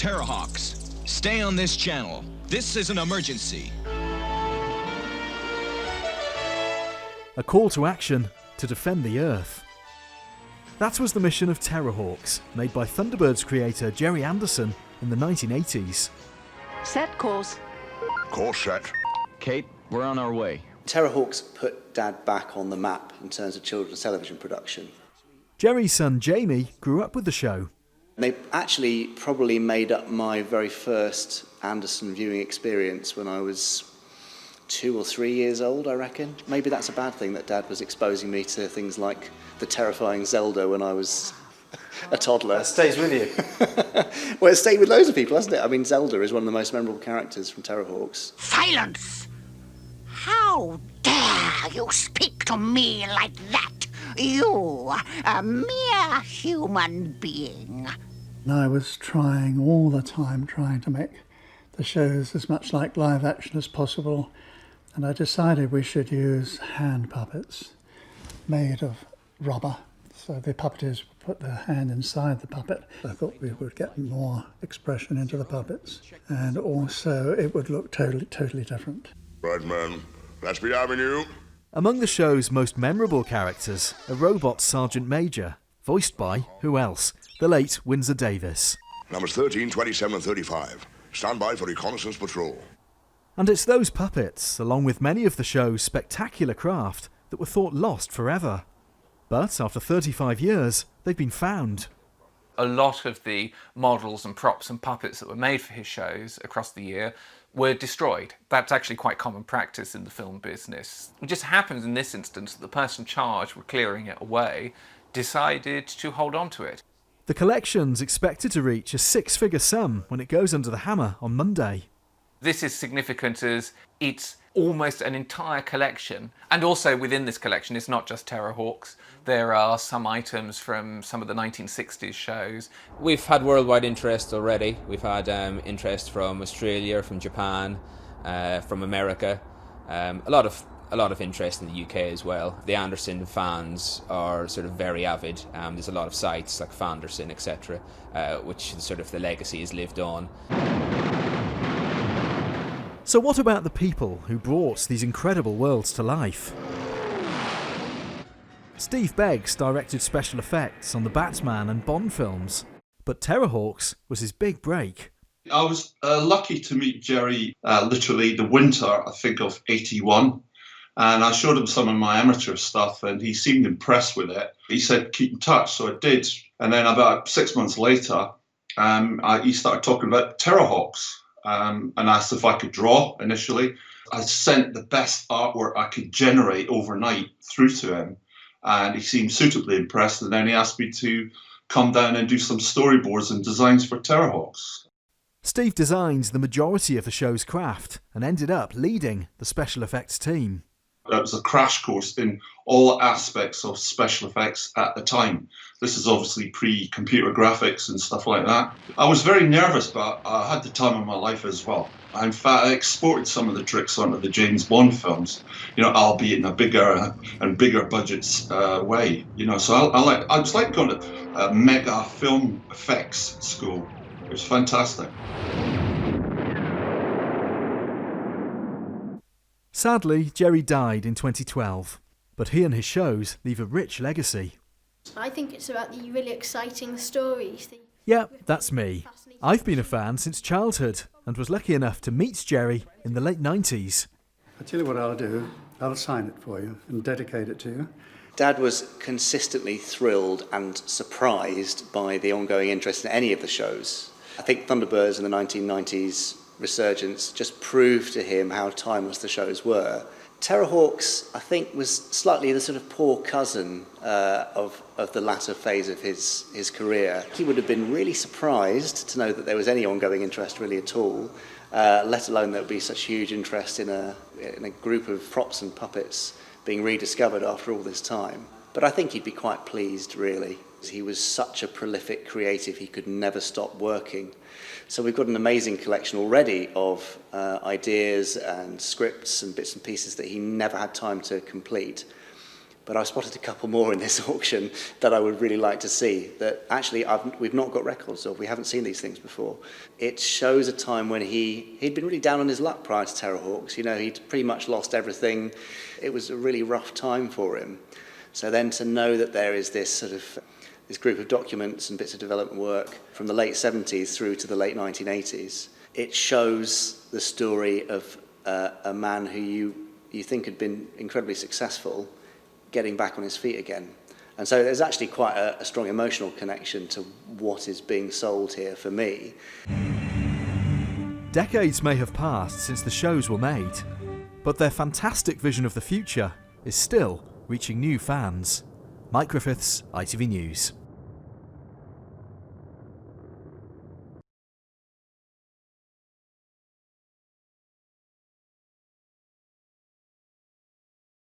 Terrahawks. Stay on this channel. This is an emergency. A call to action to defend the Earth. That was the mission of Terrahawks, made by Thunderbirds creator Gerry Anderson in the 1980s. Set course. Course set. Kate, we're on our way. Terrahawks put Dad back on the map in terms of children's television production. Gerry's son Jamie grew up with the show. They actually probably made up my very first Anderson viewing experience when I was 2 or 3 years old, I reckon. Maybe that's a bad thing that Dad was exposing me to things like the terrifying Zelda when I was a toddler. That stays with you. Well, it stayed with loads of people, hasn't it? I mean, Zelda is one of the most memorable characters from Terrahawks. Silence! How dare you speak to me like that? You, a mere human being. I was trying all the time, trying to make the shows as much like live action as possible, and I decided we should use hand puppets made of rubber. So the puppeteers would put their hand inside the puppet. I thought we would get more expression into the puppets, and also it would look totally different. Right, man. Let's be having you. Among the show's most memorable characters, a robot Sergeant Major, voiced by, who else? The late Windsor Davis. Numbers 13, 27 and 35. Stand by for reconnaissance patrol. And it's those puppets, along with many of the show's spectacular craft, that were thought lost forever. But after 35 years, they've been found. A lot of the models and props and puppets that were made for his shows across the year were destroyed. That's actually quite common practice in the film business. It just happens in this instance that the person charged with clearing it away decided to hold on to it. The collection's expected to reach a 6-figure sum when it goes under the hammer on Monday. This is significant as it's almost an entire collection. And also within this collection, it's not just Terrahawks. There are some items from some of the 1960s shows. We've had worldwide interest already. We've had interest from Australia, from Japan, from America. A lot of interest in the UK as well. The Anderson fans are sort of very avid. There's a lot of sites like Fanderson, etc., which sort of the legacy is lived on. So what about the people who brought these incredible worlds to life? Steve Beggs directed special effects on the Batman and Bond films, but Terrahawks was his big break. I was lucky to meet Gerry literally the winter, I think, of '81. And I showed him some of my amateur stuff and he seemed impressed with it. He said, keep in touch, so I did. And then about 6 months later, he started talking about Terrahawks and asked if I could draw initially. I sent the best artwork I could generate overnight through to him and he seemed suitably impressed. And then he asked me to come down and do some storyboards and designs for Terrahawks. Steve designed the majority of the show's craft and ended up leading the special effects team. It was a crash course in all aspects of special effects at the time. This is obviously pre-computer graphics and stuff like that. I was very nervous, but I had the time of my life as well. In fact, I exported some of the tricks onto the James Bond films, albeit in a bigger and bigger budgets way. So I was like going to a mega film effects school. It was fantastic. Sadly, Gerry died in 2012, but he and his shows leave a rich legacy. I think it's about the really exciting stories. Yeah, that's me. I've been a fan since childhood and was lucky enough to meet Gerry in the late 90s. I'll tell you what I'll do. I'll sign it for you and dedicate it to you. Dad was consistently thrilled and surprised by the ongoing interest in any of the shows. I think Thunderbirds in the 1990s resurgence just proved to him how timeless the shows were. Terrahawks, I think, was slightly the sort of poor cousin of the latter phase of his career. He would have been really surprised to know that there was any ongoing interest really at all, let alone there would be such huge interest in a group of props and puppets being rediscovered after all this time. But I think he'd be quite pleased, really. He was such a prolific creative, he could never stop working. So we've got an amazing collection already of ideas and scripts and bits and pieces that he never had time to complete. But I've spotted a couple more in this auction that I would really like to see, that actually we've not got records of. We haven't seen these things before. It shows a time when he'd been really down on his luck prior to Terrahawks. You know, he'd pretty much lost everything. It was a really rough time for him. So then to know that there is this group of documents and bits of development work from the late 70s through to the late 1980s, it shows the story of a man who you think had been incredibly successful, getting back on his feet again. And so there's actually quite a strong emotional connection to what is being sold here for me. Decades may have passed since the shows were made, but their fantastic vision of the future is still reaching new fans. Mike Griffiths, ITV News.